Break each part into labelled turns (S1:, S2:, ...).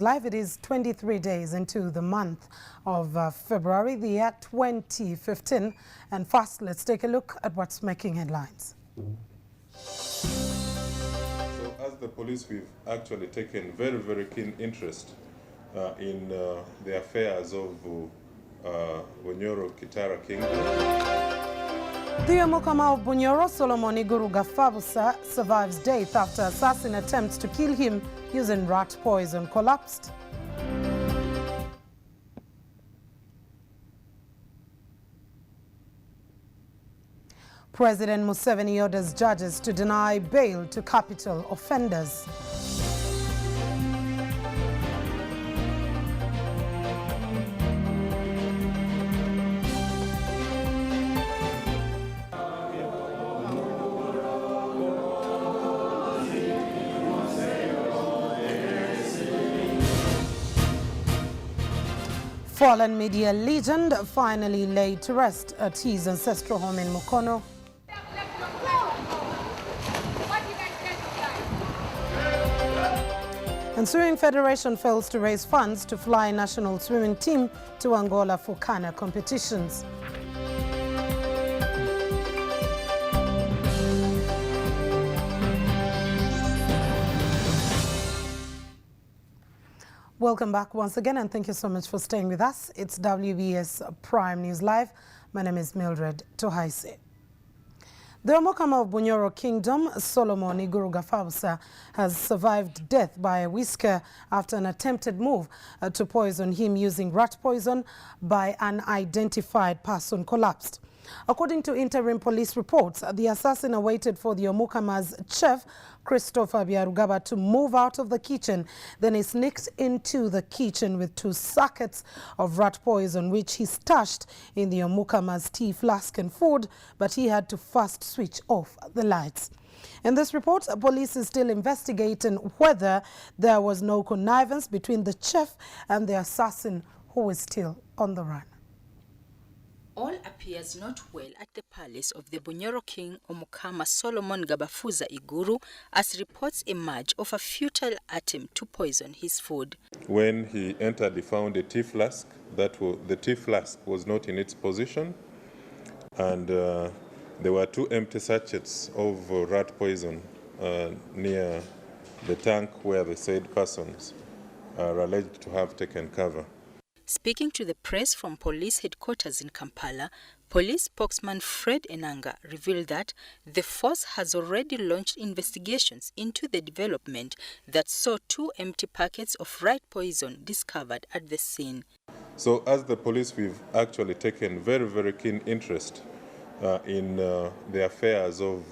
S1: Live, it is 23 days into the month of February, the year 2015. And first, let's take a look at what's making headlines.
S2: So as the police, we've actually taken very keen interest in the affairs of Bunyoro Kitara Kingdom.
S1: The Omukama of Bunyoro, Solomon Iguru Gafabusa, survives death after assassin attempts to kill him using rat poison collapsed. President Museveni orders judges to deny bail to capital offenders. Fallen media legend finally laid to rest at his ancestral home in Mukono. And Swimming Federation fails to raise funds to fly national swimming team to Angola for Kana competitions. Welcome back once again, and thank you so much for staying with us. It's WBS Prime News Live. My name is Mildred Tohaise. The Omukama of Bunyoro Kingdom, Solomon Iguru Gafabusa, has survived death by a whisker after an attempted move to poison him using rat poison by an unidentified person collapsed. According to interim police reports, the assassin awaited for the Omukama's chef, Christopher Biarugaba, to move out of the kitchen. Then he sneaked into the kitchen with 2 sachets of rat poison, which he stashed in the Omukama's tea flask and food, but he had to first switch off the lights. In this report, police is still investigating whether there was no connivance between the chef and the assassin, who is still on the run.
S3: All appears not well at the palace of the Bunyoro King Omukama Solomon Gabafuza Iguru as reports emerge of a futile attempt to poison his food.
S2: When he entered, he found a tea flask. The tea flask was not in its position, and there were 2 empty sachets of rat poison near the tank where the said persons are alleged to have taken cover.
S3: Speaking to the press from police headquarters in Kampala, police spokesman Fred Enanga revealed that the force has already launched investigations into the development that saw 2 empty packets of rat poison discovered at the scene.
S2: So as the police, we've actually taken very keen interest in the affairs of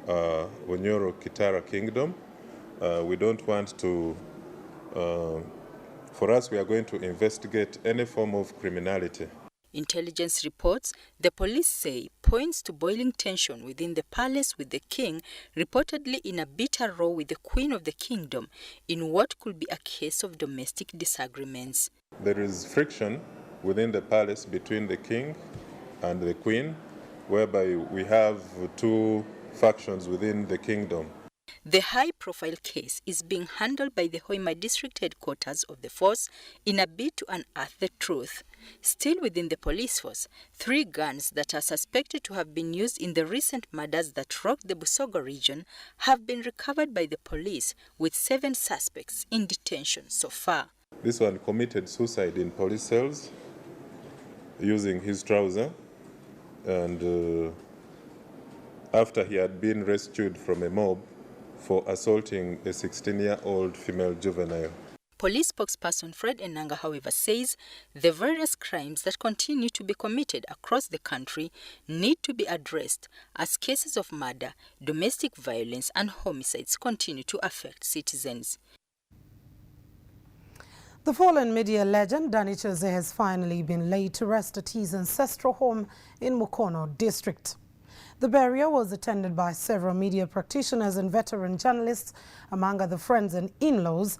S2: Bunyoro Kitara Kingdom. We don't want to... For us, we are going to investigate any form of criminality.
S3: Intelligence reports, the police say, points to boiling tension within the palace, with the king reportedly in a bitter row with the queen of the kingdom in what could be a case of domestic disagreements.
S2: There is friction within the palace between the king and the queen, whereby we have 2 factions within the kingdom.
S3: The high-profile case is being handled by the Hoima district headquarters of the force in a bid to unearth the truth. Still within the police force, 3 guns that are suspected to have been used in the recent murders that rocked the Busoga region have been recovered by the police, with 7 suspects in detention so far.
S2: This one committed suicide in police cells using his trouser, and after he had been rescued from a mob for assaulting a 16-year-old female juvenile.
S3: Police spokesperson Fred Enanga, however, says the various crimes that continue to be committed across the country need to be addressed as cases of murder, domestic violence and homicides continue to affect citizens.
S1: The fallen media legend Danny Cheze has finally been laid to rest at his ancestral home in Mukono district. The burial was attended by several media practitioners and veteran journalists, among other friends and in-laws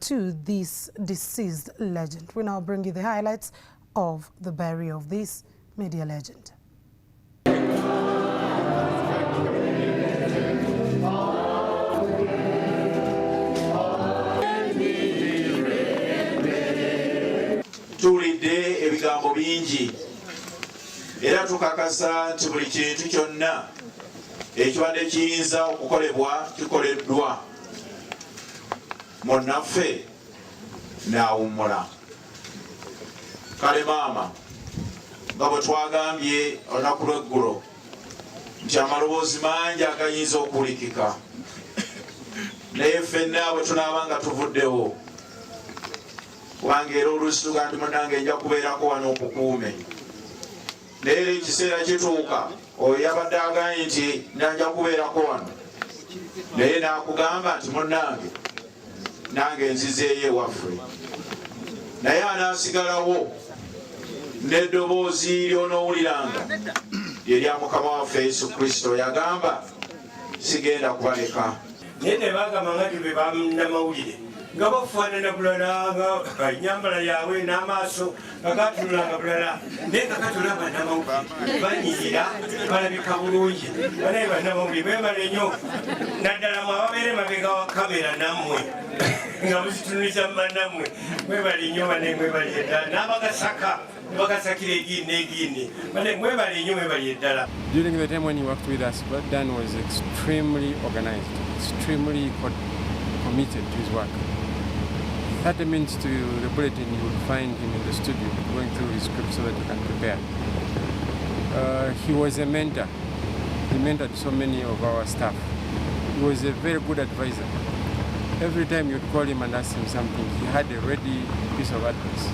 S1: to this deceased legend. We now bring you the highlights of the burial of this media legend.
S4: bingi era tukakasa nti buli kintu kyonna ekibadde kiyinza okukolebwa kikoleddwa munnaffe n'awummula. Kale maama nga bwe twagambye olunaku lw'eggulo nti amaloboozi mangi agayinza okuwulikika naye ffenna bwe tunaaba nga tuvuddewo kubanga era oluusi tugaa nti munnange nja kubeerako wano okukuume naye era ekiseera kituuka oyo yabadde agambye nti nanja kubeerako wano naye n'akugamba nti munnange nange nzizeeyo ewaffe naye anaasigalawo n'eddoboozi ly'onoowuliranga lyerya mukama waffe Yesu Kristo yagamba sigenda kubaleka.
S5: Naye ne bagamba nga tube bannamawulire nga bafaanana bulala nga ennyambala yaabwe n'amaaso nga gatunulanga bulala naye nga gatula bannamawulire banyirira balabika bulungi. Banaye bannamawulire mwebale nnyo naddala mwe ababeera emabega wa kamera nammwe nga muzitunuliza bannammwe mwebale nnyo banaye mwebale eddala n'abagasaka bagasakira egiini n'egiini banaye mwebale nnyo mwebale eddala.
S6: During the time when he worked with us, Dan was extremely organized, extremely committed to his work. 30 minutes to the bulletin, you would find him in the studio going through his script so that he can prepare. He was a mentor. He mentored so many of our staff. He was a very good advisor. Every time you'd call him and ask him something, he had a ready piece of advice.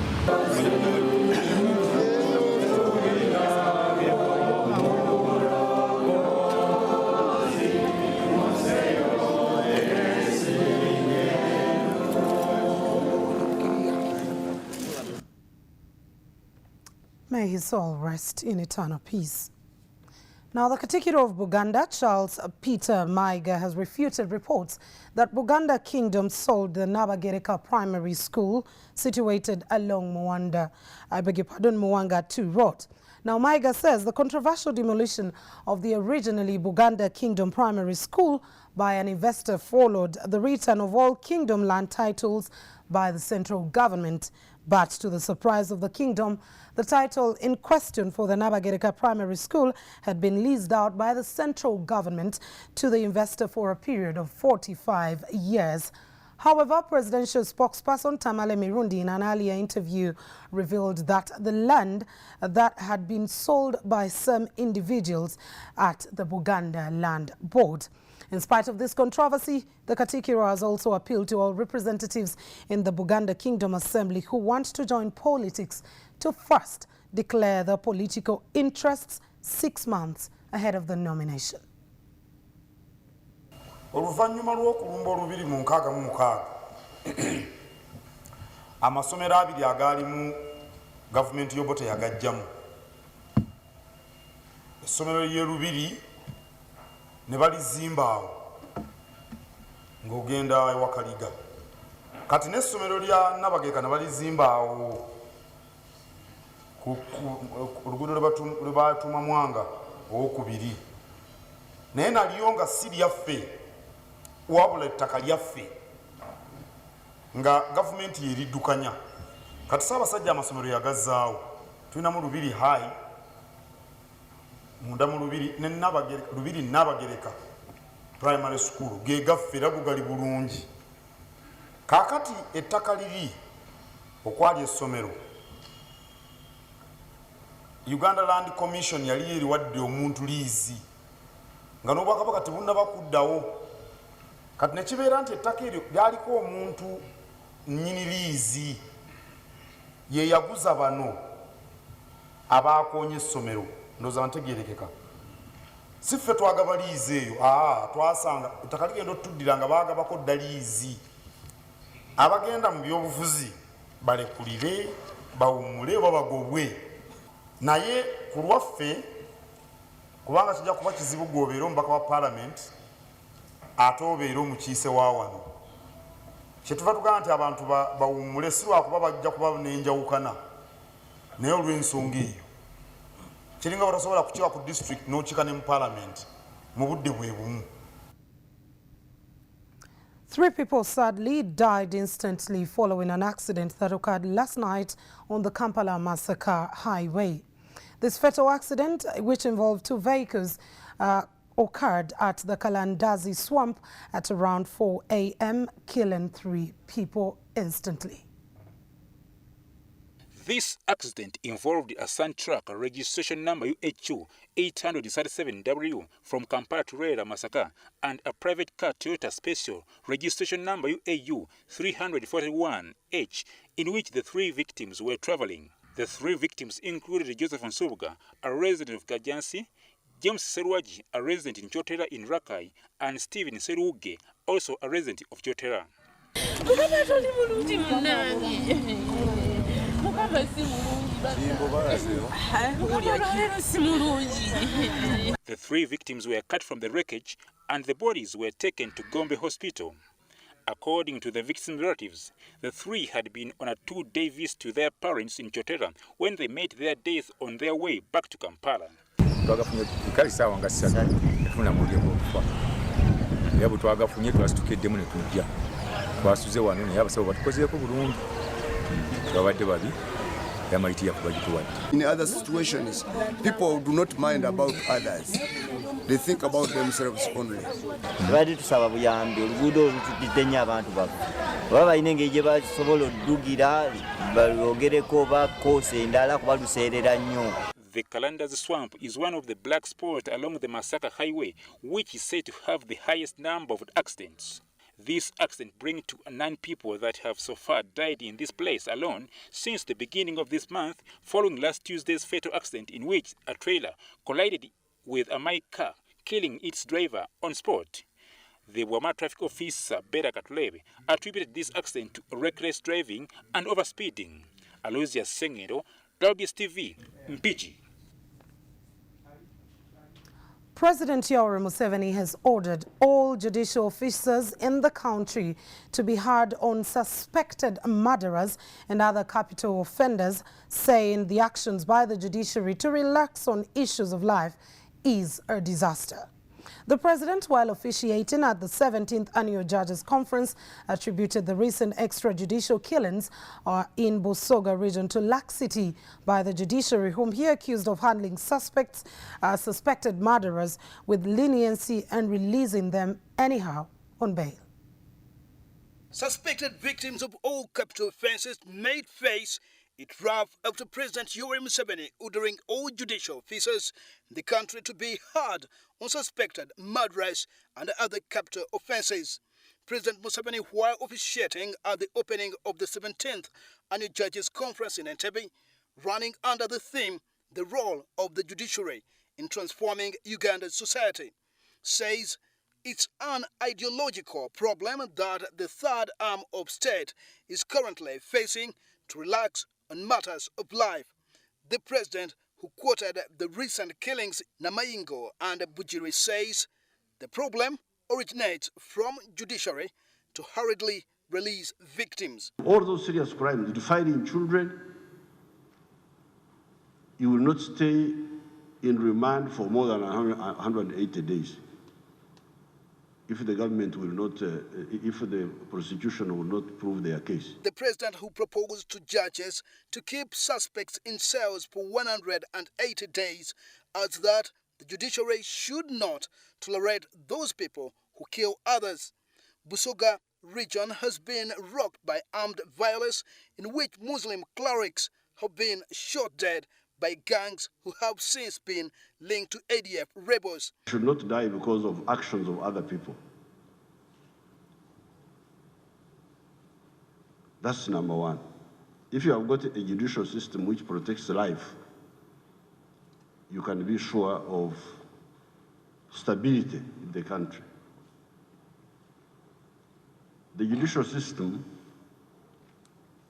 S1: May his soul rest in eternal peace. Now, the Katikiro of Buganda, Charles Peter Maiga, has refuted reports that Buganda Kingdom sold the Nabagereka Primary School situated along Mwanga 2 Road. Now, Maiga says the controversial demolition of the originally Buganda Kingdom Primary School by an investor followed the return of all Kingdom land titles by the central government. But to the surprise of the Kingdom, the title in question for the Nabagereka Primary School had been leased out by the central government to the investor for a period of 45 years. However, presidential spokesperson Tamale Mirundi in an earlier interview revealed that the land that had been sold by some individuals at the Buganda Land Board. In spite of this controversy, the Katikiro has also appealed to all representatives in the Buganda Kingdom Assembly who want to join politics to first declare their political interests 6 months ahead of the nomination.
S7: Oluvannyuma lw'okulumba olubiri mu 66 amasomero abiri agaalimu gavumenti y'Obote yagajjamu. Essomero ly'e Lubiri ne balizimba awo ng'ogenda ewa Kaliga. Kati n'essomero lya Nabagereka ne balizimba awo ku oluguudo lwe baatuuma Mwanga owokubiri. Naye nalyo nga si lyaffe wabula ettaka lyaffe nga gavumenti yeriddukanya. Kati Ssaabasajja amasomero yagazzaawo. Tulinamu Lubiri High, munda mu Lubiri ne Lubiri Nabagereka Primary School ge gaffe era gali bulungi. Kaakati ettaka liri okwali essomero Uganda Land Commission yali eriwadde omuntu liizi nga n'Obwakabaka tebunnaba kuddawo. Kati ne kibeera nti ettaka eryo lyaliko omuntu nnyini liizi ye yaguza bano abaakoonye essomero. Ndowooza ntegeerekeka. Si ffe twagaba liizi eyo, twasanga ettaka ligenda otuddira nga baagabako dda liizi. Abagenda mu byobufuzi balekulire bawummule oba bagobwe. Naye ku lwaffe kubanga kijja kuba kizibu gw'obeera omubaka wa Parliament ate obeera omukiise wa wano. Kyetuva tugamba nti abantu bawummule si lwakuba bajja kuba n'enjawukana naye olw'ensonga eyo kiringa batasobola kukiwa ku district n'okika ne mu Parliament mu budde bwe bumu.
S1: 3 people sadly died instantly following an accident that occurred last night on the Kampala-Masaka highway. This fatal accident, which involved 2 vehicles, occurred at the Kalandazi swamp at around 4 a.m., killing 3 people instantly.
S8: This accident involved a Sun truck registration number UHU 837W from Kampala to Rera, Masaka, and a private car Toyota Special registration number UAU 341H, in which the 3 victims were traveling. The 3 victims included Joseph Nsubuga, a resident of Kajansi, James Serwaji, a resident in Chotera in Rakai, and Stephen Seruge, also a resident of Chotera. The 3 victims were cut from the wreckage and the bodies were taken to Gombe Hospital. According to the victims' relatives, the 3 had been on a 2-day visit to their parents in Chotera when they met their death on their way back to Kampala.
S9: In other situations, people do not mind about others. They think about themselves only.
S8: The Kalandazi swamp is one of the black spots along the Masaka highway, which is said to have the highest number of accidents. This accident brings to 9 people that have so far died in this place alone since the beginning of this month, following last Tuesday's fatal accident in which a trailer collided with a Mike car, killing its driver on spot. The Wama traffic officer, Bera Katulebe, attributed this accident to reckless driving and overspeeding. Aloysius Sengero, WBS TV, Mpigi.
S1: President Yoweri Museveni has ordered all judicial officers in the country to be hard on suspected murderers and other capital offenders, saying the actions by the judiciary to relax on issues of life is a disaster. The president, while officiating at the 17th Annual Judges Conference, attributed the recent extrajudicial killings in Busoga region to laxity by the judiciary, whom he accused of handling suspected murderers with leniency and releasing them anyhow on bail.
S10: Suspected victims of all capital offences made face it rough after President Yoweri Museveni ordering all judicial officers in the country to be hard on suspected murderers and other capital offences. President Museveni, while officiating at the opening of the 17th Annual Judges Conference in Entebbe, running under the theme, "The Role of the Judiciary in Transforming Uganda's Society," says it's an ideological problem that the third arm of state is currently facing to relax on matters of life. The president, who quoted the recent killings in Namayingo and Bujiri, says the problem originates from judiciary to hurriedly release victims.
S11: All those serious crimes, defiling children, you will not stay in remand for more than 180 days. If the government will not, if the prosecution will not prove their case.
S10: The president, who proposed to judges to keep suspects in cells for 180 days, adds that the judiciary should not tolerate those people who kill others. Busoga region has been rocked by armed violence in which Muslim clerics have been shot dead by gangs who have since been linked to ADF rebels.
S11: Should not die because of actions of other people. That's number one. If you have got a judicial system which protects life, you can be sure of stability in the country. The judicial system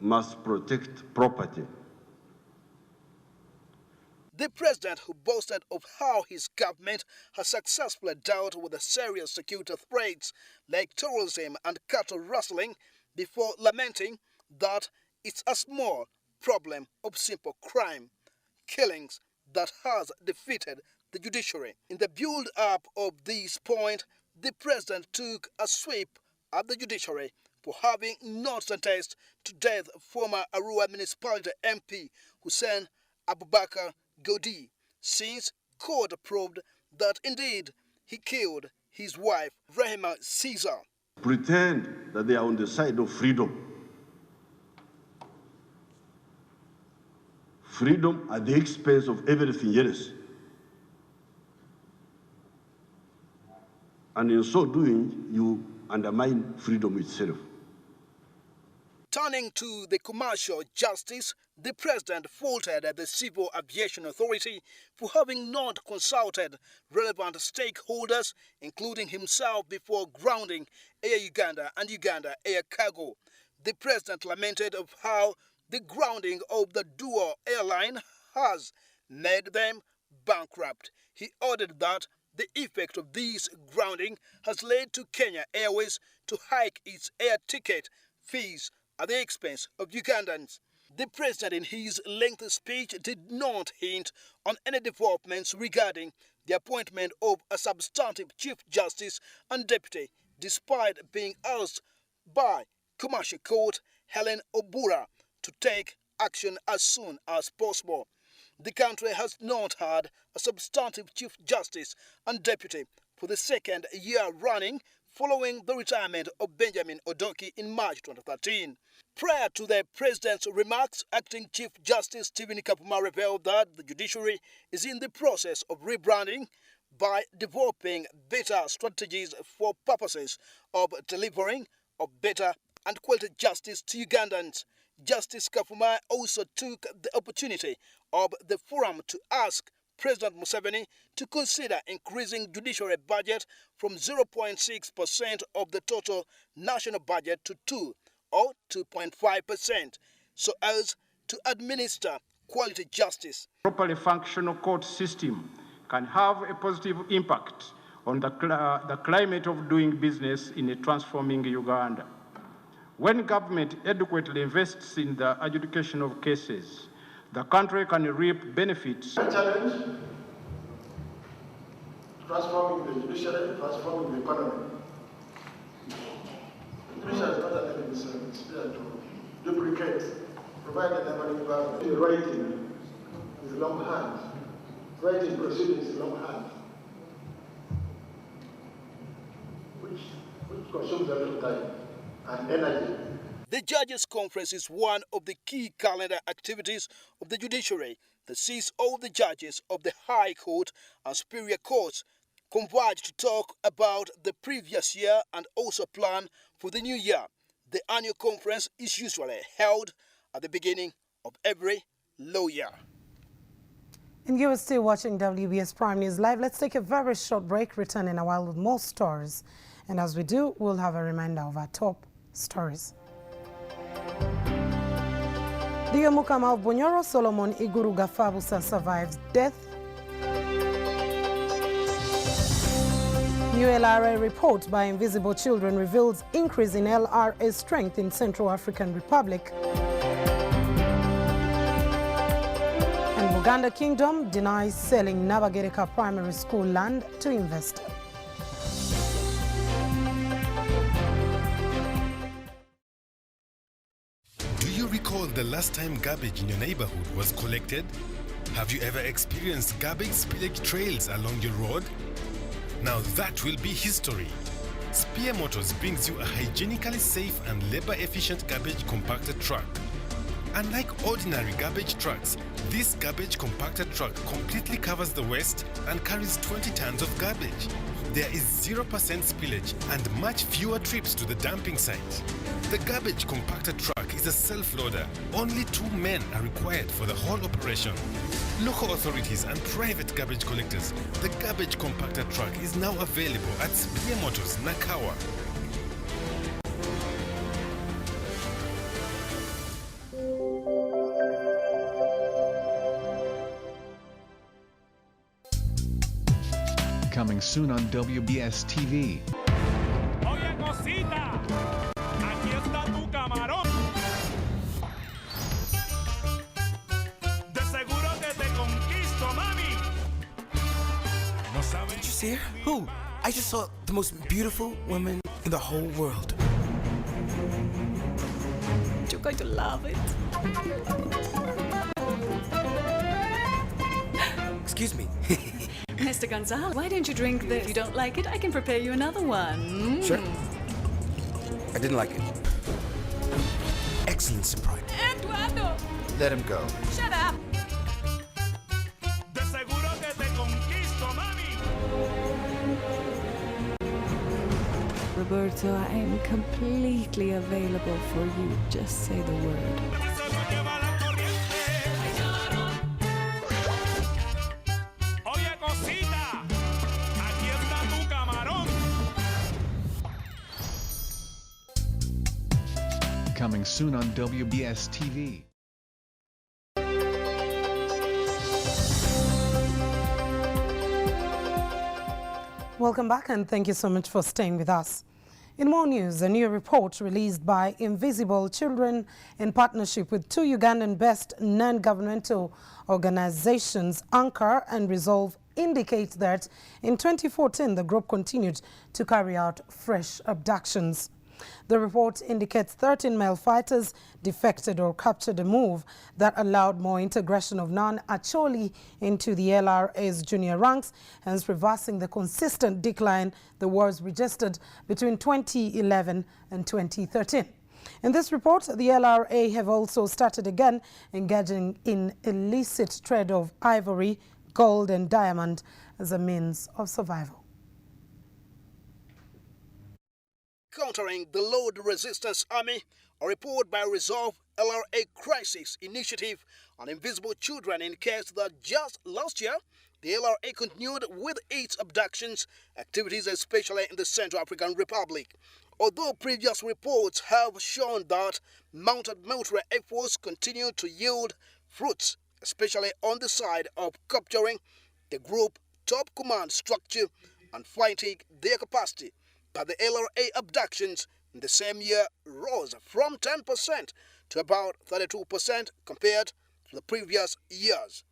S11: must protect property.
S10: The president, who boasted of how his government has successfully dealt with the serious security threats like terrorism and cattle rustling, before lamenting that it's a small problem of simple crime, killings, that has defeated the judiciary. In the build-up of this point, the president took a sweep at the judiciary for having not sentenced to death former Arua Municipality MP Hussein Abubakar Godi, since court proved that indeed he killed his wife Rehema Caesar.
S11: Pretend that they are on the side of freedom. Freedom at the expense of everything else. And in so doing, you undermine freedom itself.
S10: Turning to the commercial justice, the president faulted the Civil Aviation Authority for having not consulted relevant stakeholders, including himself, before grounding Air Uganda and Uganda Air Cargo. The president lamented of how the grounding of the dual airline has made them bankrupt. He ordered that the effect of this grounding has led to Kenya Airways to hike its air ticket fees at the expense of Ugandans. The president in his lengthy speech did not hint on any developments regarding the appointment of a substantive Chief Justice and Deputy, despite being asked by Commercial Court Helen Obura to take action as soon as possible. The country has not had a substantive Chief Justice and Deputy for the second year running, following the retirement of Benjamin Odoki in March 2013. Prior to the president's remarks, Acting Chief Justice Stephen Kapuma revealed that the judiciary is in the process of rebranding by developing better strategies for purposes of delivering of better and quality justice to Ugandans. Justice Kapuma also took the opportunity of the forum to ask President Museveni to consider increasing judiciary budget from 0.6% of the total national budget to 2 or 2.5%, so as to administer quality justice.
S12: Properly functional court system can have a positive impact on the climate of doing business in a transforming Uganda. When government adequately invests in the adjudication of cases, the country can reap benefits.
S13: The challenge, transforming the judiciary, transforming the economy. The judiciary is not an enemy service, it's there to duplicate, provided everybody has the writing is a long hand. Writing proceedings is a long hand, which consumes a little time and energy.
S10: The Judges' Conference is one of the key calendar activities of the judiciary that sees all the judges of the High Court and Superior Courts converge to talk about the previous year and also plan for the new year. The annual conference is usually held at the beginning of every law year.
S1: And you are still watching WBS Prime News Live. Let's take a very short break, return in a while with more stories. And as we do, we'll have a reminder of our top stories. The Omukama of Bunyoro, Solomon Iguru Gafabusa, survives death. New LRA report by Invisible Children reveals increase in LRA strength in Central African Republic. And Buganda Kingdom denies selling Nabagereka Primary School land to investor.
S14: Recall the last time garbage in your neighborhood was collected? Have you ever experienced garbage spillage trails along your road? Now that will be history. Spear Motors brings you a hygienically safe and labor-efficient garbage compactor truck. Unlike ordinary garbage trucks, this garbage compactor truck completely covers the waste and carries 20 tons of garbage. There is 0% spillage and much fewer trips to the dumping site. The garbage compactor truck is a self-loader. Only 2 men are required for the whole operation. Local authorities and private garbage collectors, the garbage compactor truck is now available at Spear Motors, Nakawa.
S15: Coming soon on WBS TV.
S16: Oye, cosita, aquí está tu camarón. De seguro que te conquisto, mami.
S17: Did you see her? Who? I just saw the most beautiful woman in the whole world.
S18: You're going to love it.
S17: Excuse me.
S18: Mr. Gonzalez, why don't you drink this? If you don't like it, I can prepare you another one.
S17: Sure. I didn't like it. Excellent surprise.
S18: Eduardo!
S17: Let him go.
S18: Shut up!
S16: De seguro que te conquisto, mami.
S18: Roberto, I am completely available for you. Just say the word.
S16: Oye, cosita, aquí está tu camarón.
S15: Coming soon on WBS TV.
S1: Welcome back and thank you so much for staying with us. In more news, a new report released by Invisible Children in partnership with two Ugandan-based non-governmental organizations, Anchor and Resolve, indicates that in 2014 the group continued to carry out fresh abductions. The report indicates 13 male fighters defected or captured, a move that allowed more integration of non-Acholi into the LRA's junior ranks, hence reversing the consistent decline the wars registered between 2011 and 2013. In this report, the LRA have also started again engaging in illicit trade of ivory, gold and diamond as a means of survival.
S10: Countering the Lord Resistance Army, a report by Resolve LRA Crisis Initiative on Invisible Children indicates that just last year, the LRA continued with its abductions activities, especially in the Central African Republic. Although previous reports have shown that mounted military efforts continue to yield fruits, especially on the side of capturing the group top command structure and fighting their capacity. But the LRA abductions in the same year rose from 10% to about 32% compared to the previous years.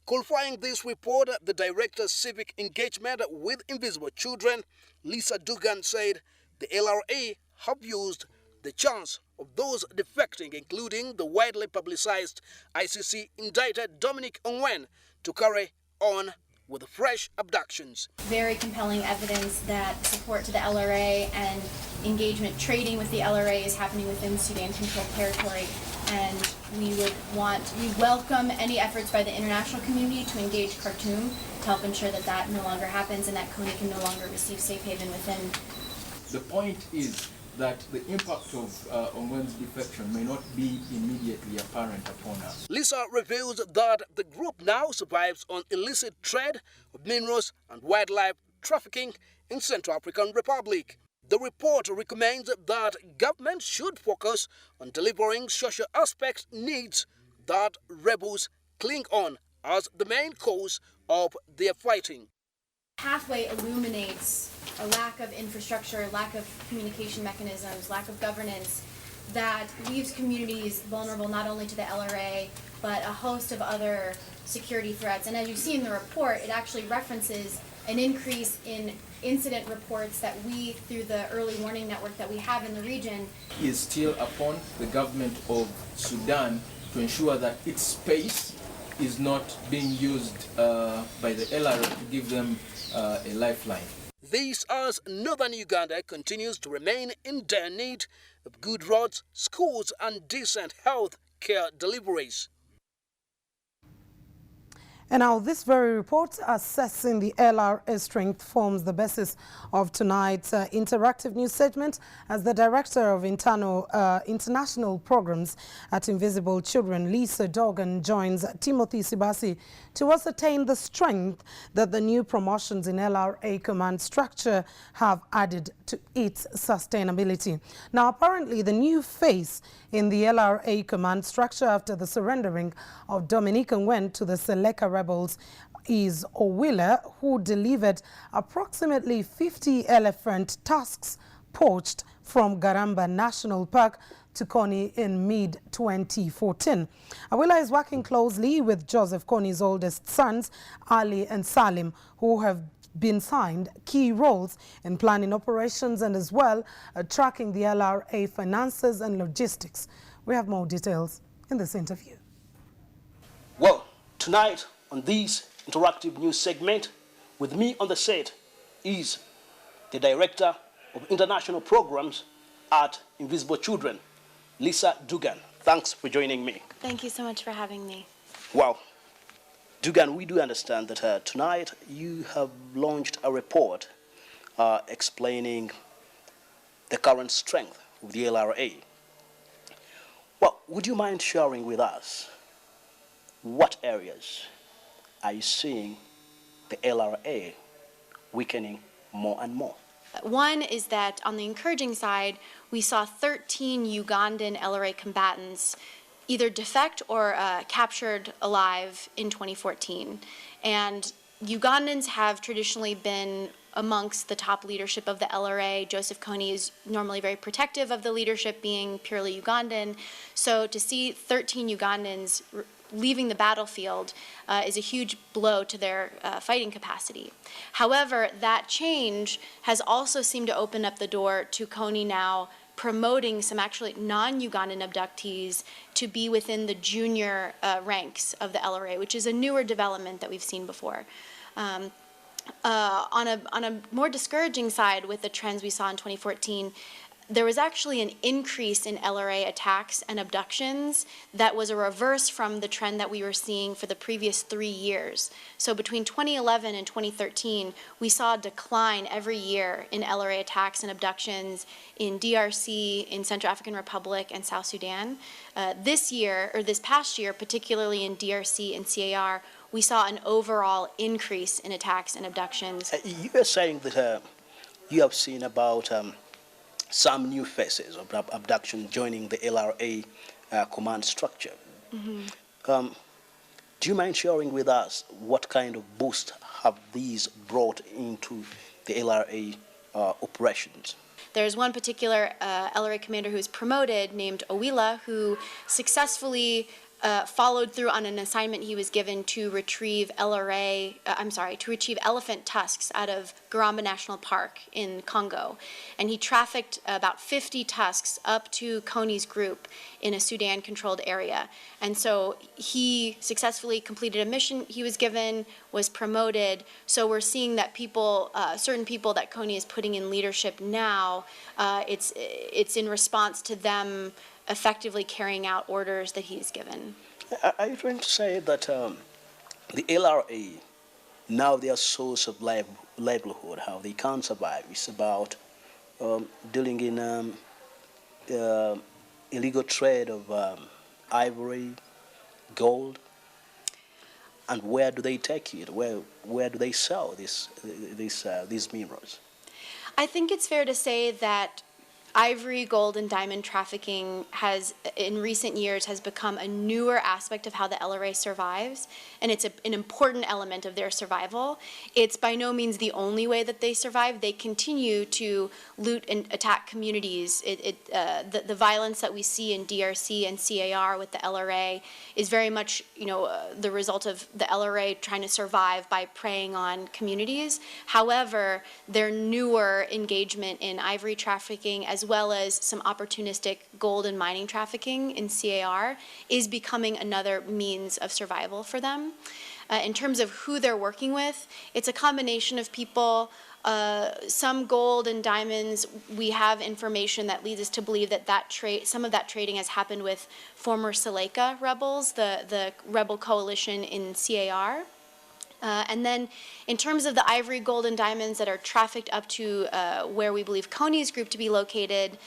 S10: Qualifying this report, the Director of Civic Engagement with Invisible Children, Lisa Dugan, said the LRA have used the chance of those defecting, including the widely publicized ICC indicted Dominic Ongwen, to carry on with fresh abductions.
S19: Very compelling evidence that support to the LRA and engagement trading with the LRA is happening within Sudan-controlled territory, and we welcome any efforts by the international community to engage Khartoum to help ensure that that no longer happens and that Kony can no longer receive safe haven within.
S20: The point is that the impact of Ongwen's defection may not be immediately apparent upon us.
S10: Lisa reveals that the group now survives on illicit trade of minerals and wildlife trafficking in Central African Republic. The report recommends that government should focus on delivering social aspect needs that rebels cling on as the main cause of their fighting.
S19: Pathway illuminates a lack of infrastructure, lack of communication mechanisms, lack of governance that leaves communities vulnerable not only to the LRA, but a host of other security threats. And as you see in the report, it actually references an increase in incident reports that we, through the early warning network that we have in the region,
S20: Is still upon the government of Sudan to ensure that its space is not being used by the LRA to give them a lifeline.
S10: This as northern Uganda continues to remain in dire need of good roads, schools and decent health care deliveries.
S1: And now this very report assessing the LRA strength forms the basis of tonight's interactive news segment as the Director of International Programs at Invisible Children, Lisa Dogan, joins Timothy Sibasi to ascertain the strength that the new promotions in LRA command structure have added to its sustainability. Now, apparently the new face in the LRA command structure after the surrendering of Dominic Ongwen to the Seleka rebels is Owila, who delivered approximately 50 elephant tusks poached from Garamba National Park to Kony in mid-2014. Awila is working closely with Joseph Kony's oldest sons, Ali and Salim, who have been assigned key roles in planning operations and as well tracking the LRA finances and logistics. We have more details in this interview.
S21: Well, tonight on this interactive news segment, with me on the set is the Director of International Programs at Invisible Children, Lisa Dugan. Thanks for joining me.
S22: Thank you so much for having me.
S21: Wow. Dugan, we do understand that tonight you have launched a report explaining the current strength of the LRA. Well, would you mind sharing with us what areas are you seeing the LRA weakening more and more?
S22: One is that on the encouraging side, we saw 13 Ugandan LRA combatants either defect or captured alive in 2014. And Ugandans have traditionally been amongst the top leadership of the LRA. Joseph Kony is normally very protective of the leadership, being purely Ugandan. So to see 13 Ugandans leaving the battlefield is a huge blow to their fighting capacity. However, that change has also seemed to open up the door to Kony now promoting some actually non-Ugandan abductees to be within the junior ranks of the LRA, which is a newer development that we've seen before. On a more discouraging side with the trends we saw in 2014, there was actually an increase in LRA attacks and abductions that was a reverse from the trend that we were seeing for the previous 3 years. So between 2011 and 2013, we saw a decline every year in LRA attacks and abductions in DRC, in Central African Republic, and South Sudan. This past year, particularly in DRC and CAR, we saw an overall increase in attacks and abductions.
S21: You are saying that you have seen about some new faces of abduction joining the LRA command structure. Mm-hmm. Do you mind sharing with us what kind of boost have these brought into the LRA operations?
S22: There's one particular LRA commander who was promoted named Awila, who successfully followed through on an assignment he was given to retrieve elephant tusks out of Garamba National Park in Congo. And he trafficked about 50 tusks up to Kony's group in a Sudan-controlled area. And so he successfully completed a mission he was given, was promoted. So we're seeing that people, certain people that Kony is putting in leadership now, it's in response to them effectively carrying out orders that he's given.
S21: Are you trying to say that the LRA, now their source of livelihood, how they can't survive, is about dealing in illegal trade of ivory, gold? And where do they take it? Where do they sell these minerals?
S22: I think it's fair to say that ivory, gold, and diamond trafficking in recent years has become a newer aspect of how the LRA survives, and it's an important element of their survival. It's by no means the only way that they survive. They continue to loot and attack communities. The violence that we see in DRC and CAR with the LRA is very much, the result of the LRA trying to survive by preying on communities. However, their newer engagement in ivory trafficking, as well as some opportunistic gold and mining trafficking in CAR, is becoming another means of survival for them. In terms of who they're working with, it's a combination of people. Some gold and diamonds, we have information that leads us to believe that some of that trading has happened with former Seleka rebels, the rebel coalition in CAR. And then in terms of the ivory, gold, and diamonds that are trafficked up to where we believe Kony's group to be located,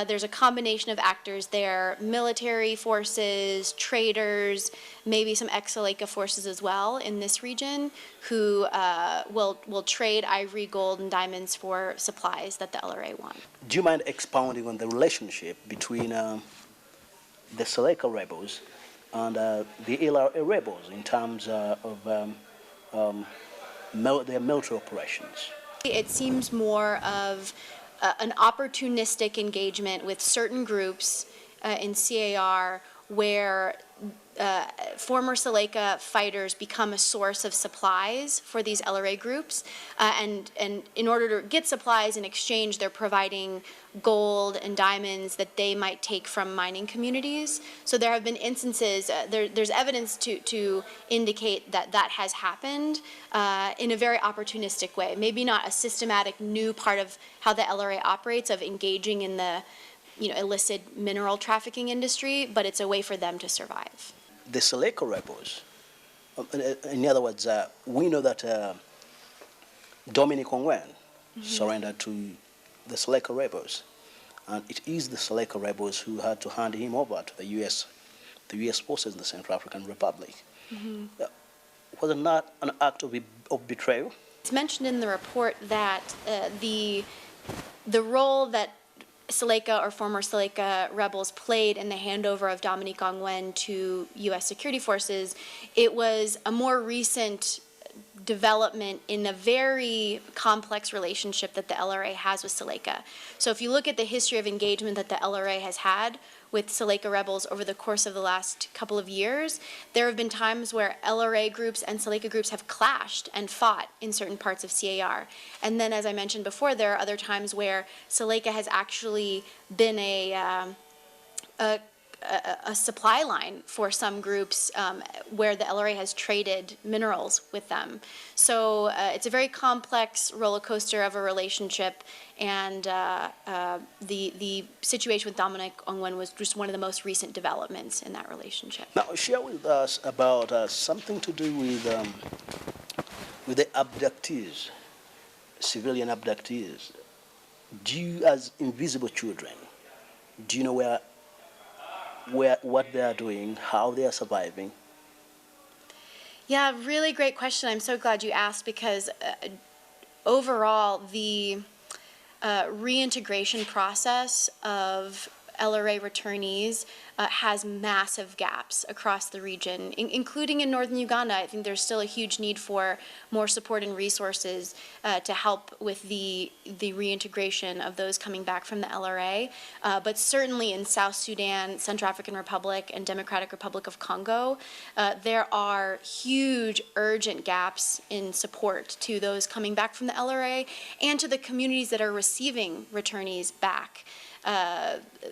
S22: there's a combination of actors there, military forces, traders, maybe some ex-Seleka forces as well in this region, who will trade ivory, gold, and diamonds for supplies that the LRA want.
S21: Do you mind expounding on the relationship between the Seleka rebels and the LRA rebels in terms of their military operations?
S22: It seems more of an opportunistic engagement with certain groups in CAR where former Seleka fighters become a source of supplies for these LRA groups, and in order to get supplies in exchange, they're providing gold and diamonds that they might take from mining communities. So there have been instances, there's evidence to indicate that that has happened in a very opportunistic way. Maybe not a systematic new part of how the LRA operates of engaging in the illicit mineral trafficking industry, but it's a way for them to survive.
S21: The Seleka rebels, in other words, we know that Dominic Ongwen surrendered to the Seleka rebels, and it is the Seleka rebels who had to hand him over to the U.S. forces in the Central African Republic. Was it not an act of betrayal?
S22: It's mentioned in the report that the role that Seleka or former Seleka rebels played in the handover of Dominic Ongwen to U.S. security forces, it was a more recent development in a very complex relationship that the LRA has with Seleka. So if you look at the history of engagement that the LRA has had with Seleka rebels over the course of the last couple of years, there have been times where LRA groups and Seleka groups have clashed and fought in certain parts of CAR. And then, as I mentioned before, there are other times where Seleka has actually been a supply line for some groups where the LRA has traded minerals with them. So it's a very complex roller coaster of a relationship, and the situation with Dominic Ongwen was just one of the most recent developments in that relationship.
S21: Now, share with us about something to do with the abductees, civilian abductees. Do you, as invisible children, do you know what they are doing, how they are surviving?
S22: Yeah, really great question. I'm so glad you asked, because overall the reintegration process of LRA returnees has massive gaps across the region, including in northern Uganda. I think there's still a huge need for more support and resources to help with the reintegration of those coming back from the LRA. But certainly in South Sudan, Central African Republic, and Democratic Republic of Congo, there are huge urgent gaps in support to those coming back from the LRA and to the communities that are receiving returnees back.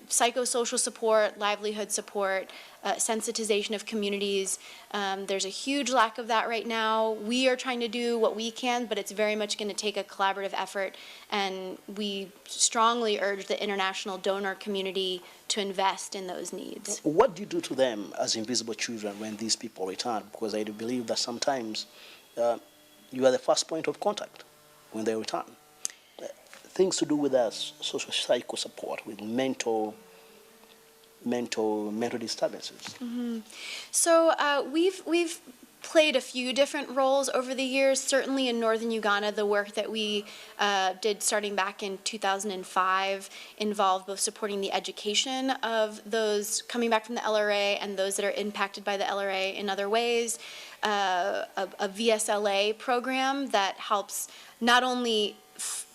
S22: Psychosocial support, livelihood support, sensitization of communities. There's a huge lack of that right now. We are trying to do what we can, but it's very much going to take a collaborative effort, and we strongly urge the international donor community to invest in those needs.
S21: What do you do to them as invisible children when these people return? Because I do believe that sometimes you are the first point of contact when they return. Things to do with social psycho support, with mental disturbances.
S22: So we've played a few different roles over the years. Certainly in northern Uganda, the work that we did starting back in 2005 involved both supporting the education of those coming back from the LRA and those that are impacted by the LRA in other ways. A VSLA program that helps not only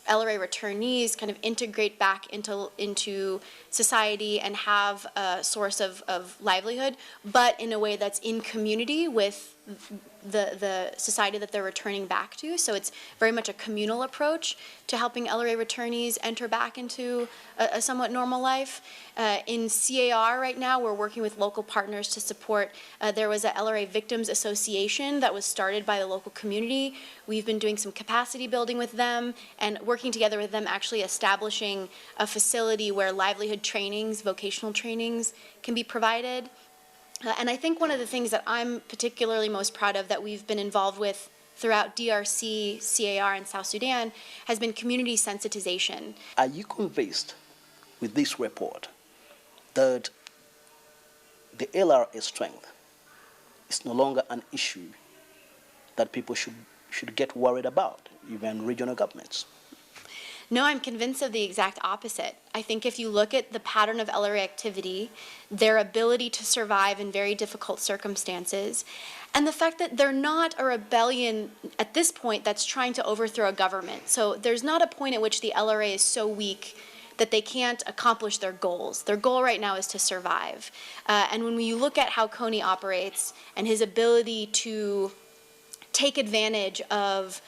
S22: LRA returnees kind of integrate back into society and have a source of livelihood, but in a way that's in community with the society that they're returning back to. So it's very much a communal approach to helping LRA returnees enter back into a somewhat normal life. In CAR right now, we're working with local partners to support. There was a LRA Victims Association that was started by the local community. We've been doing some capacity building with them and working together with them, actually establishing a facility where livelihood trainings, vocational trainings can be provided. And I think one of the things that I'm particularly most proud of that we've been involved with throughout DRC, CAR, and South Sudan has been community sensitization.
S21: Are you convinced with this report that the LRA strength is no longer an issue that people should get worried about, even regional governments?
S22: No, I'm convinced of the exact opposite. I think if you look at the pattern of LRA activity, their ability to survive in very difficult circumstances, and the fact that they're not a rebellion at this point that's trying to overthrow a government. So there's not a point at which the LRA is so weak that they can't accomplish their goals. Their goal right now is to survive. And when you look at how Kony operates and his ability to take advantage of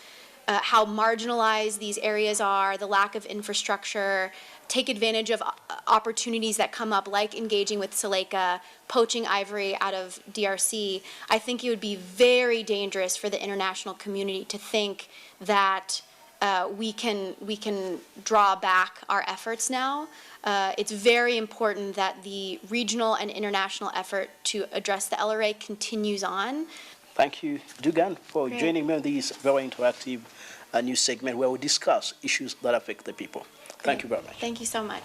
S22: how marginalized these areas are, the lack of infrastructure, take advantage of opportunities that come up, like engaging with Seleka, poaching ivory out of DRC, I think it would be very dangerous for the international community to think that we can draw back our efforts now. It's very important that the regional and international effort to address the LRA continues on.
S21: Thank you, Dugan, for joining me on this very interactive news segment where we discuss issues that affect the people. Thank you very much.
S22: Thank you so much.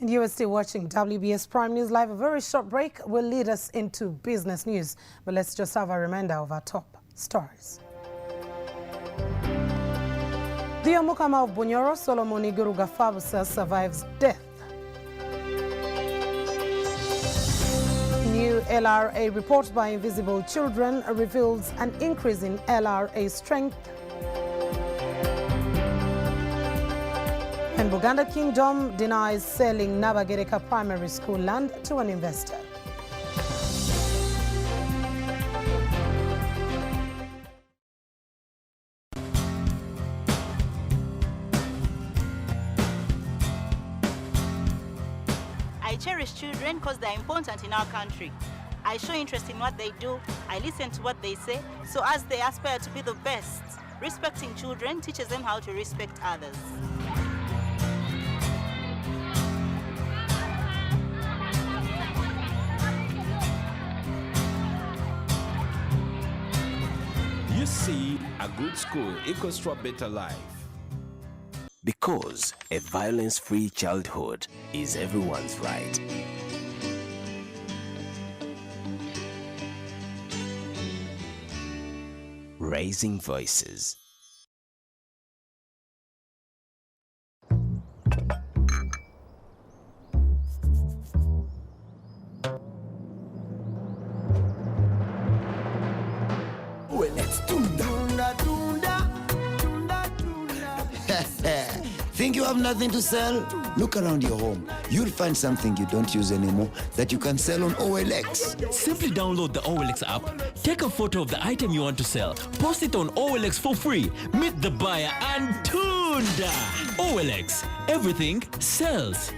S1: And you are still watching WBS Prime News Live. A very short break will lead us into business news. But let's just have a reminder of our top stories. The Omukama of Bunyoro, Solomon Iguruga Fabusa, survives death. New LRA report by Invisible Children reveals an increase in LRA strength. And Buganda Kingdom denies selling Nabagereka Primary School land to an investor.
S2: I cherish children because they're important in our country. I show interest in what they do, I listen to what they say, so as they aspire to be the best, respecting children teaches them how to respect others.
S3: You see, a good school equals to a better life.
S23: Because a violence-free childhood is everyone's right. Raising Voices.
S24: Well, let's tunda. Think you have nothing to sell? Look around your home. You'll find something you don't use anymore that you can sell on OLX.
S25: Simply download the OLX app, take a photo of the item you want to sell, post it on OLX for free, meet the buyer, and tunda! OLX, everything sells.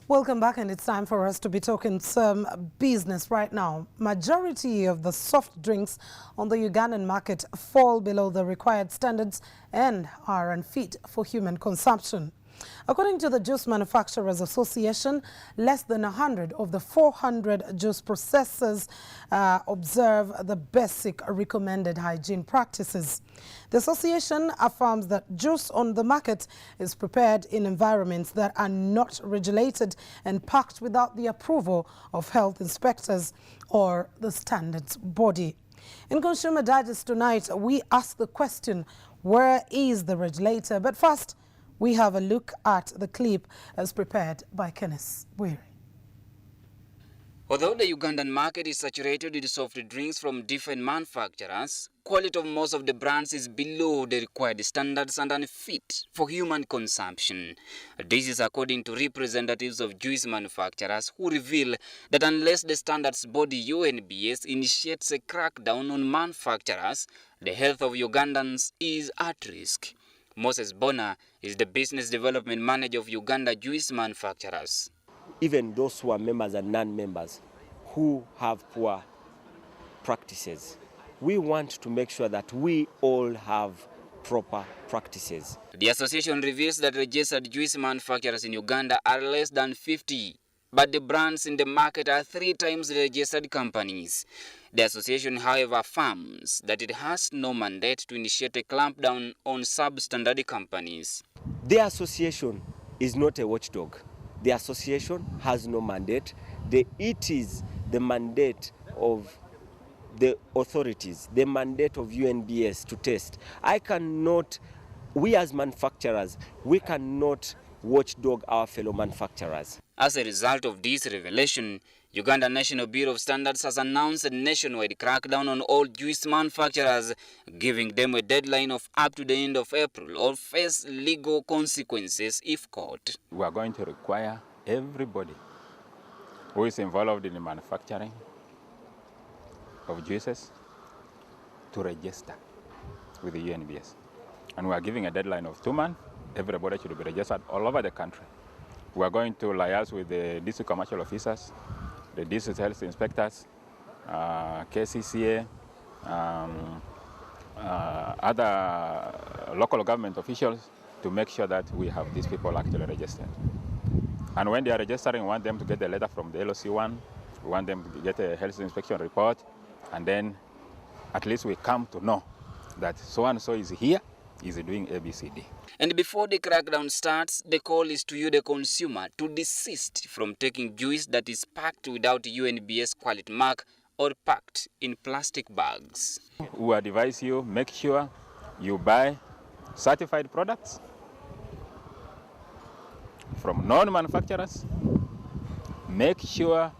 S1: Welcome back, and it's time for us to be talking some business right now. Majority of the soft drinks on the Ugandan market fall below the required standards and are unfit for human consumption. According to the Juice Manufacturers Association, less than 100 of the 400 juice processors observe the basic recommended hygiene practices. The association affirms that juice on the market is prepared in environments that are not regulated and packed without the approval of health inspectors or the standards body. In Consumer Digest tonight, we ask the question, where is the regulator? But first, we have a look at the clip as prepared by Kenneth Weary.
S26: Although the Ugandan market is saturated with soft drinks from different manufacturers, quality of most of the brands is below the required standards and unfit for human consumption. This is according to representatives of juice manufacturers who reveal that unless the standards body UNBS initiates a crackdown on manufacturers, the health of Ugandans is at risk. Moses Bona is the business development manager of Uganda Juice Manufacturers.
S27: Even those who are members and non-members who have poor practices, we want to make sure that we all have proper practices.
S26: The association reveals that registered juice manufacturers in Uganda are less than 50, but the brands in the market are 3 times the registered companies. The association, however, affirms that it has no mandate to initiate a clampdown on substandard companies.
S27: The association is not a watchdog. The association has no mandate. It is the mandate of the authorities, the mandate of UNBS to test. We as manufacturers, we cannot watchdog our fellow manufacturers.
S26: As a result of this revelation, Uganda National Bureau of Standards has announced a nationwide crackdown on all juice manufacturers, giving them a deadline of up to the end of April or face legal consequences if caught.
S4: We are going to require everybody who is involved in the manufacturing of juices to register with the UNBS. And we are giving a deadline of 2 months. Everybody should be registered all over the country. We are going to liaise with the district commercial officers, the district health inspectors, KCCA, other local government officials to make sure that we have these people actually registered. And when they are registering, we want them to get a letter from the LOC1, we want them to get a health inspection report, and then at least we come to know that so-and-so is here, is doing ABCD.
S26: And before the crackdown starts, the call is to you, the consumer, to desist from taking juice that is packed without UNBS quality mark or packed in plastic bags.
S4: We advise you, make sure you buy certified products from known manufacturers. Make sure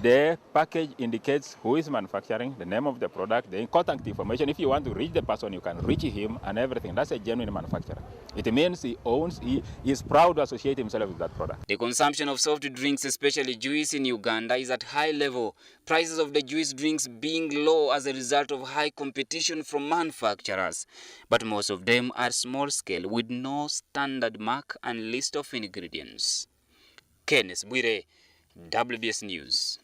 S4: the package indicates who is manufacturing, the name of the product, the contact information. If you want to reach the person, you can reach him and everything. That's a genuine manufacturer. It means he is proud to associate himself with that product.
S26: The consumption of soft drinks, especially juice in Uganda, is at high level. Prices of the juice drinks being low as a result of high competition from manufacturers. But most of them are small scale with no standard mark and list of ingredients. Kenneth Bwire, WBS News.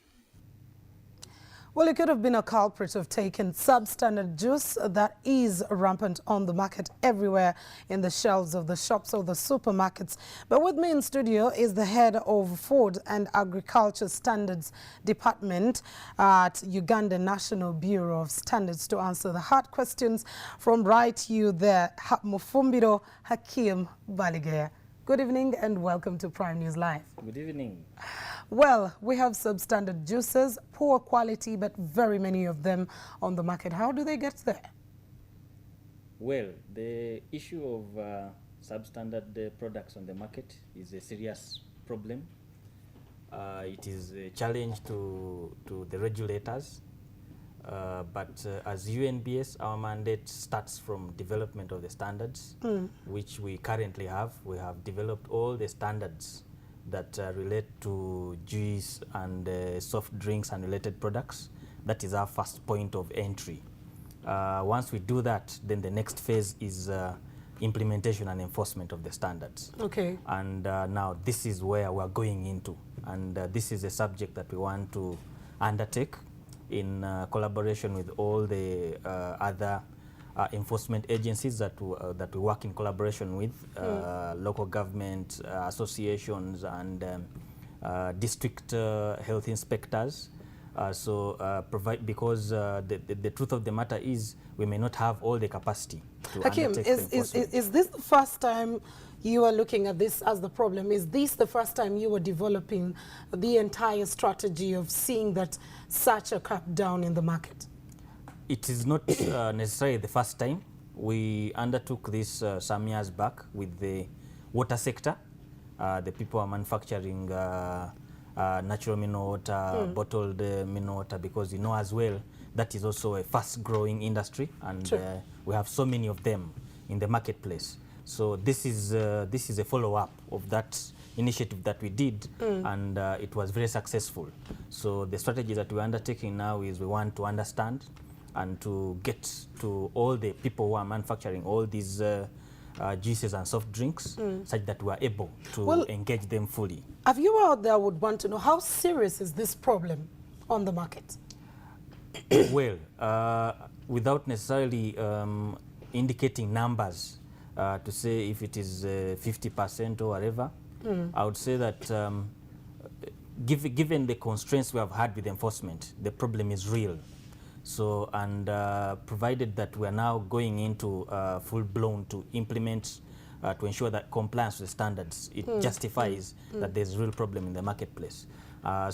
S1: Well, it could have been a culprit of taking substandard juice that is rampant on the market everywhere in the shelves of the shops or the supermarkets. But with me in studio is the head of Food and Agriculture Standards Department at Uganda National Bureau of Standards to answer the hard questions from right you there, Mufumbiro Hakim Baligaya. Good evening and welcome to Prime News Live.
S5: Good evening.
S1: Well, we have substandard juices, poor quality, but very many of them on the market. How do they get there?
S5: Well, the issue of substandard products on the market is a serious problem. It is a challenge to the regulators. But as UNBS, our mandate starts from development of the standards, which we currently have. We have developed all the standards that relate to juice and soft drinks and related products. That is our first point of entry. Once we do that, then the next phase is implementation and enforcement of the standards.
S1: Okay.
S5: And now this is where we're going into. And this is a subject that we want to undertake in collaboration with all the other enforcement agencies that we work in collaboration with, local government associations and district health inspectors. Because the truth of the matter is we may not have all the capacity to
S1: Hakim,
S5: undertake
S1: is this the first time you are looking at this as the problem? Is this the first time you were developing the entire strategy of seeing that such a crackdown in the market?
S5: It is not necessarily the first time. We undertook this some years back with the water sector. The people are manufacturing natural mineral water, bottled mineral water, because you know as well that is also a fast-growing industry, and we have so many of them in the marketplace. So this is a follow-up of that initiative that we did, and it was very successful. So the strategy that we're undertaking now is we want to understand and to get to all the people who are manufacturing all these juices and soft drinks, such that we are able to engage them fully.
S1: A viewer out there would want to know, how serious is this problem on the market?
S5: Well, without necessarily indicating numbers to say if it is 50% or whatever, I would say that given the constraints we have had with enforcement, the problem is real. So, and provided that we are now going into full-blown to implement to ensure that compliance with standards, it justifies that there's a real problem in the marketplace. I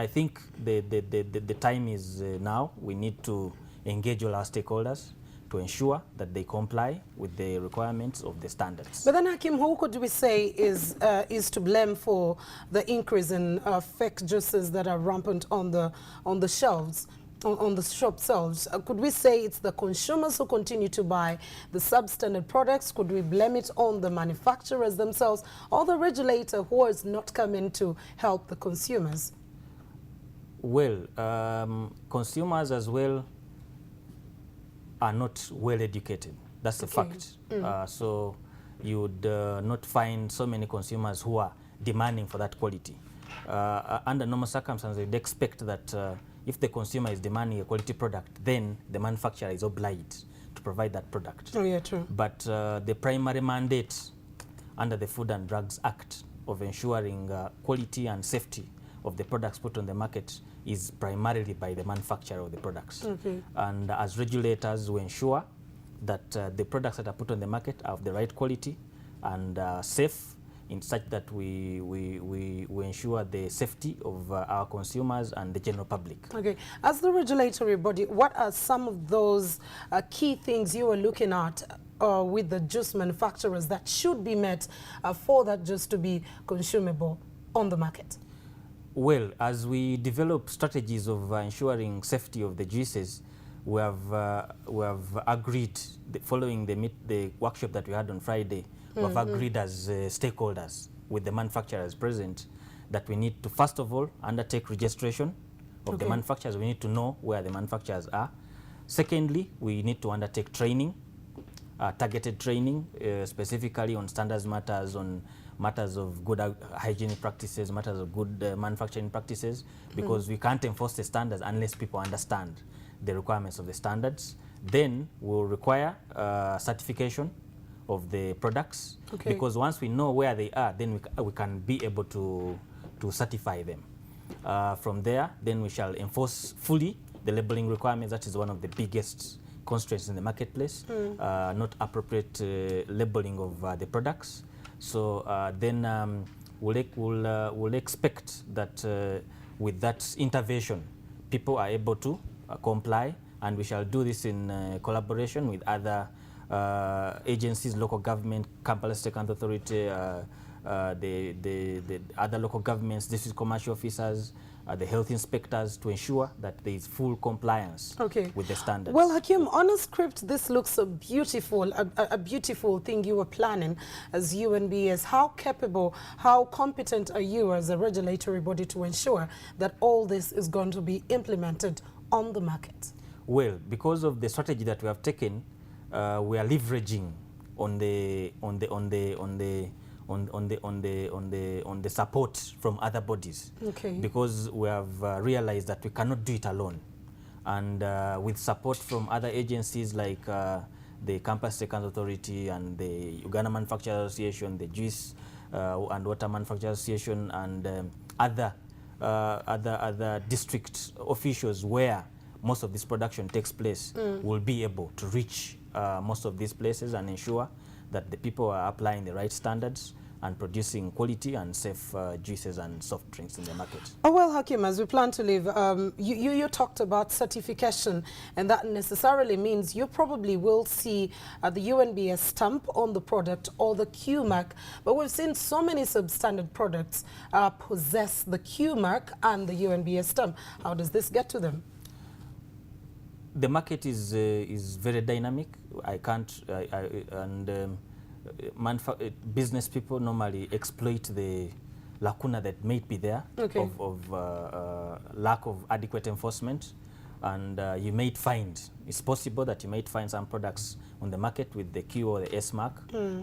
S5: think the time is now. We need to engage all our stakeholders to ensure that they comply with the requirements of the standards.
S1: But then, Hakim, who could we say is to blame for the increase in fake juices that are rampant on the shelves? On the shop shelves? Could we say it's the consumers who continue to buy the substandard products? Could we blame it on the manufacturers themselves, or the regulator who is not coming to help the consumers?
S5: Well, consumers as well are not well educated. That's a fact. So you would not find so many consumers who are demanding for that quality. Under normal circumstances, you'd expect that if the consumer is demanding a quality product, then the manufacturer is obliged to provide that product.
S1: Oh, yeah, true.
S5: But the primary mandate under the Food and Drugs Act of ensuring quality and safety of the products put on the market is primarily by the manufacturer of the products. And as regulators, we ensure that the products that are put on the market are of the right quality and safe, in such that we ensure the safety of our consumers and the general public.
S1: Okay. As the regulatory body, what are some of those key things you are looking at with the juice manufacturers that should be met for that juice to be consumable on the market?
S5: Well, as we develop strategies of ensuring safety of the juices, we have agreed, following the workshop that we had on Friday, we have agreed as stakeholders with the manufacturers present that we need to, first of all, undertake registration of the manufacturers. We need to know where the manufacturers are. Secondly, we need to undertake training, targeted training, specifically on standards matters, on matters of good hygienic practices, matters of good manufacturing practices, because we can't enforce the standards unless people understand the requirements of the standards. Then we'll require certification of the products, because once we know where they are, then we can be able to certify them. From there, then we shall enforce fully the labeling requirements. That is one of the biggest constraints in the marketplace, not appropriate labeling of the products. So then we'll expect that with that intervention, people are able to comply, and we shall do this in collaboration with other agencies, local government, Kampala State Council Authority, the other local governments, district commercial officers, the health inspectors, to ensure that there is full compliance with the standards.
S1: Well, Hakim, on a script, this looks a beautiful thing you were planning as UNBS. How capable, how competent are you as a regulatory body to ensure that all this is going to be implemented on the market?
S5: Well, because of the strategy that we have taken, we are leveraging on the support from other bodies, because we have realized that we cannot do it alone, and with support from other agencies like the Kampala State Council Authority and the Uganda Manufacturers Association, the Juice and Water Manufacturers Association, and other district officials where most of this production takes place, will be able to reach most of these places and ensure that the people are applying the right standards and producing quality and safe juices and soft drinks in the market.
S1: Oh, well, Hakim, as we plan to leave, you talked about certification, and that necessarily means you probably will see the UNBS stamp on the product or the Q mark, but we've seen so many substandard products possess the Q mark and the UNBS stamp. How does this get to them?
S5: The market is very dynamic. I can't, business people normally exploit the lacuna that may be there of lack of adequate enforcement, and you may find, it's possible that you might find some products on the market with the Q or the S mark,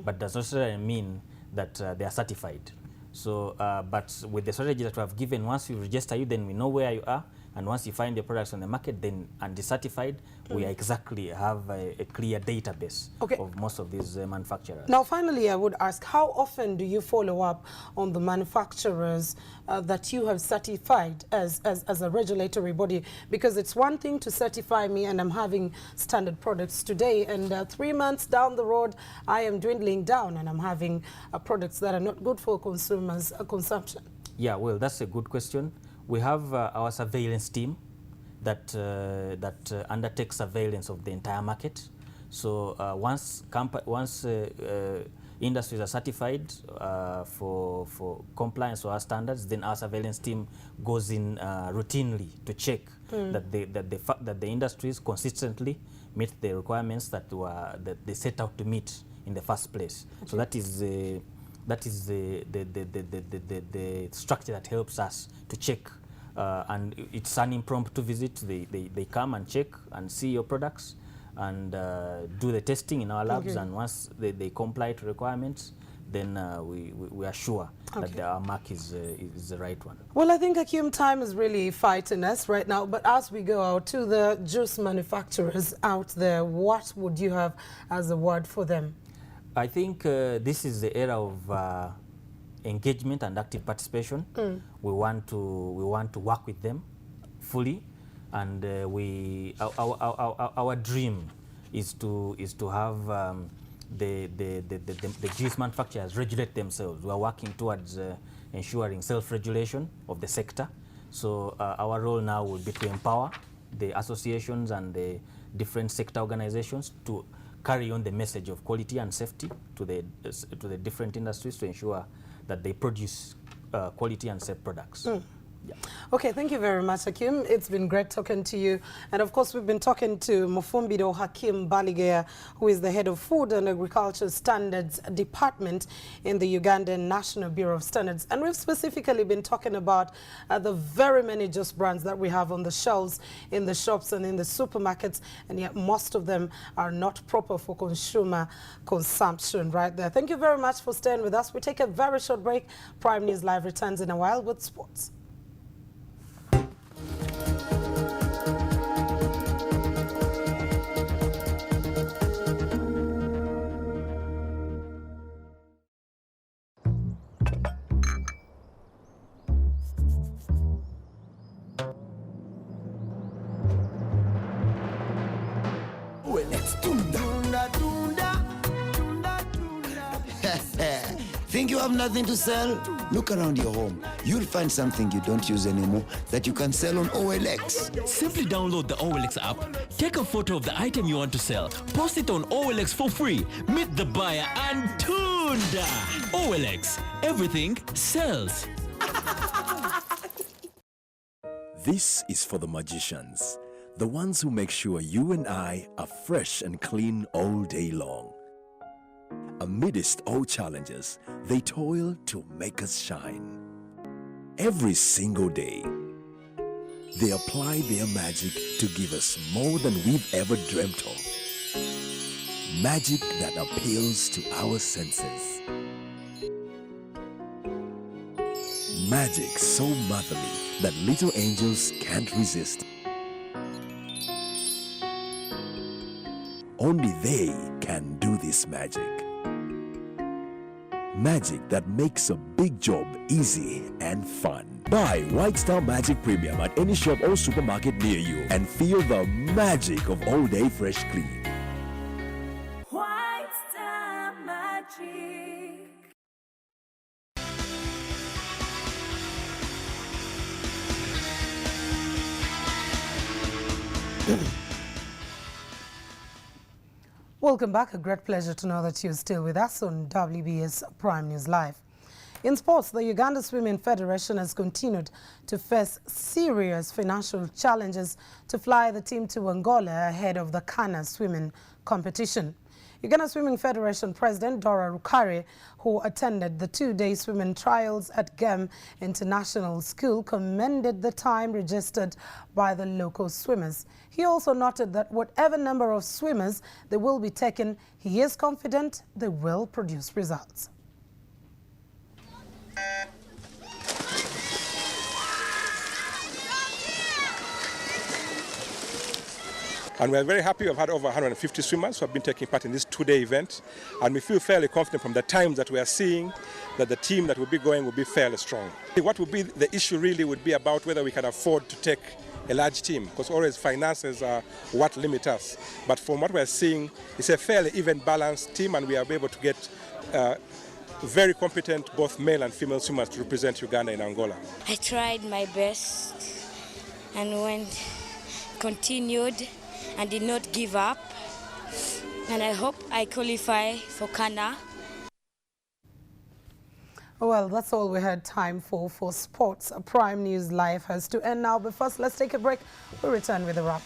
S5: but does not necessarily mean that they are certified. So, but with the strategy that we have given, once we register you, then we know where you are, And once you find the products on the market, then and is certified, we exactly have a clear database of most of these manufacturers.
S1: Now, finally, I would ask, how often do you follow up on the manufacturers that you have certified as a regulatory body? Because it's one thing to certify me and I'm having standard products today, and 3 months down the road, I am dwindling down and I'm having products that are not good for consumers' consumption.
S5: Yeah, well, that's a good question. We have our surveillance team that undertakes surveillance of the entire market. So once industries are certified for compliance with our standards, then our surveillance team goes in routinely to check that the industries consistently meet the requirements that they set out to meet in the first place. Okay. So that is the structure that helps us to check, and it's an impromptu visit. They come and check and see your products and do the testing in our labs, and once they comply to requirements, then we are sure that our mark is the right one.
S1: Well, I think Hakim, time is really fighting us right now, but as we go out to the juice manufacturers out there, what would you have as a word for them?
S5: I think this is the era of engagement and active participation. We want to work with them fully, and our dream is to have the juice manufacturers regulate themselves. We are working towards ensuring self-regulation of the sector. So our role now will be to empower the associations and the different sector organizations to carry on the message of quality and safety to the different industries to ensure that they produce quality and safe products. Yeah.
S1: Okay, thank you very much, Hakim. It's been great talking to you. And of course, we've been talking to Mufumbido Hakim Baligaya, who is the head of Food and Agriculture Standards Department in the Ugandan National Bureau of Standards. And we've specifically been talking about the very many juice brands that we have on the shelves in the shops and in the supermarkets, and yet most of them are not proper for consumer consumption right there. Thank you very much for staying with us. We take a very short break. Prime News Live returns in a while with sports.
S24: Think you have nothing to sell? Look around your home. You'll find something you don't use anymore that you can sell on OLX.
S25: Simply download the OLX app, take a photo of the item you want to sell, post it on OLX for free, meet the buyer, and tunda! OLX, everything sells.
S6: This is for the magicians, the ones who make sure you and I are fresh and clean all day long. Amidst all challenges, they toil to make us shine. Every single day, they apply their magic to give us more than we've ever dreamt of. Magic that appeals to our senses. Magic so motherly that little angels can't resist. Only they can do this magic. Magic that makes a big job easy and fun. Buy White Star Magic Premium at any shop or supermarket near you and feel the magic of all day fresh clean.
S7: White Star Magic.
S1: Welcome back. A great pleasure to know that you're still with us on WBS Prime News Live. In sports, the Uganda Swimming Federation has continued to face serious financial challenges to fly the team to Angola ahead of the Kana swimming competition. Uganda Swimming Federation President Dora Rukari, who attended the two-day swimming trials at GEM International School, commended the time registered by the local swimmers. He also noted that whatever number of swimmers they will be taken, he is confident they will produce results.
S8: And we're very happy. We've had over 150 swimmers who have been taking part in this two-day event. And we feel fairly confident from the times that we are seeing that the team that will be going will be fairly strong. What will be the issue really would be about whether we can afford to take a large team, because always finances are what limit us. But from what we're seeing, it's a fairly even balanced team, and we are able to get very competent both male and female swimmers to represent Uganda in Angola.
S9: I tried my best and continued and did not give up, and I hope I qualify for Ghana.
S1: Well, that's all we had time for sports. Prime News Live has to end now, but first let's take a break. We'll return with a wrap.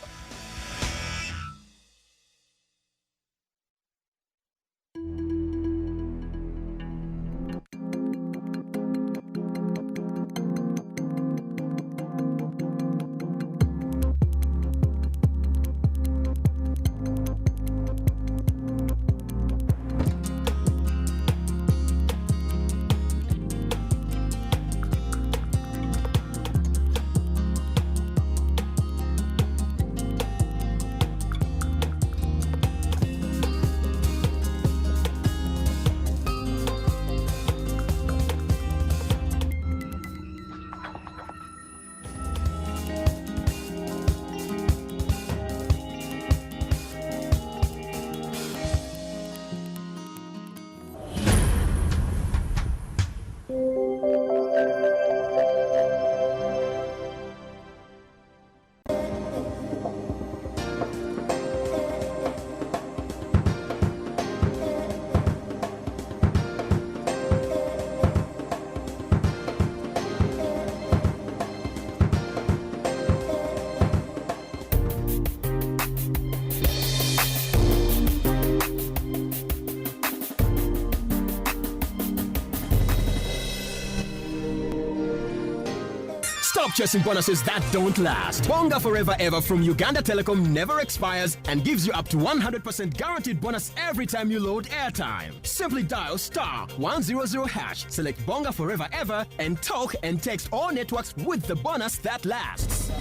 S11: Stop chasing bonuses that don't last. Bonga Forever Ever from Uganda Telecom never expires and gives you up to 100% guaranteed bonus every time you load airtime. Simply dial *100#, select Bonga Forever Ever, and talk and text all networks with the bonus that lasts.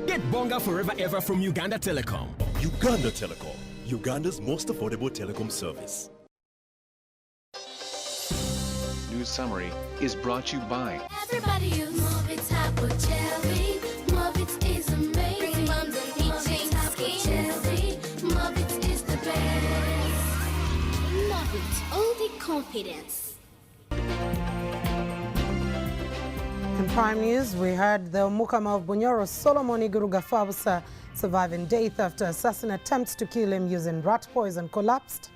S11: Get Bonga Forever Ever from Uganda Telecom.
S6: Uganda Telecom, Uganda's most affordable telecom service.
S15: News Summary is brought to you by
S7: Everybody use Mobits apple cherry. Mobits is amazing. Mums and teaching apple cherry. Mobits is the best. Mobits, all the confidence.
S1: In Prime News, we heard the Mukama of Bunyoro, Solomon Iguru Gafabusa, surviving death after assassin attempts to kill him using rat poison collapsed.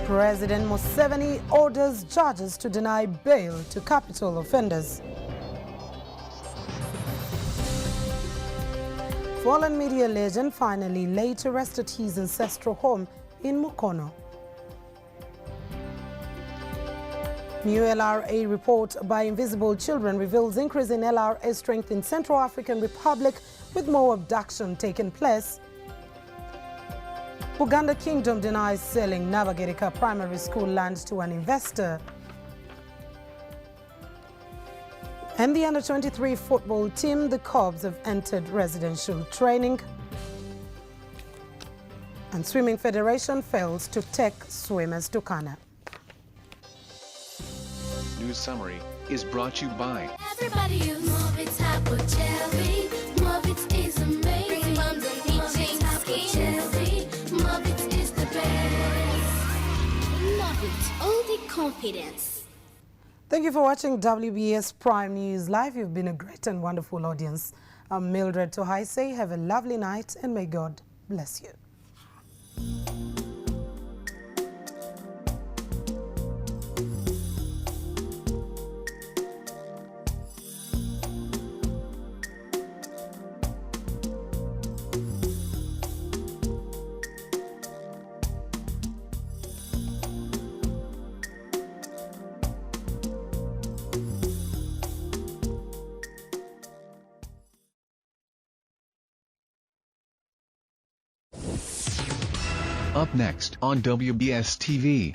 S1: President Museveni orders judges to deny bail to capital offenders. Fallen media legend finally laid to rest at his ancestral home in Mukono. New LRA report by Invisible Children reveals increase in LRA strength in Central African Republic with more abduction taking place. Buganda Kingdom denies selling Navagerika Primary School land to an investor. And the under-23 football team, the Cubs, have entered residential training. And Swimming Federation fails to take swimmers to Ghana.
S15: News Summary is brought to you by
S7: Everybody use Mobits apple cherry. Mobits is amazing. Mums and teaching apple cherry. Mobits is the best. Mobits, all the confidence.
S1: Thank you for watching WBS Prime News Live. You've been a great and wonderful audience. I'm Mildred Tohaise. Have a lovely night and may God bless you.
S15: Up next on WBS TV.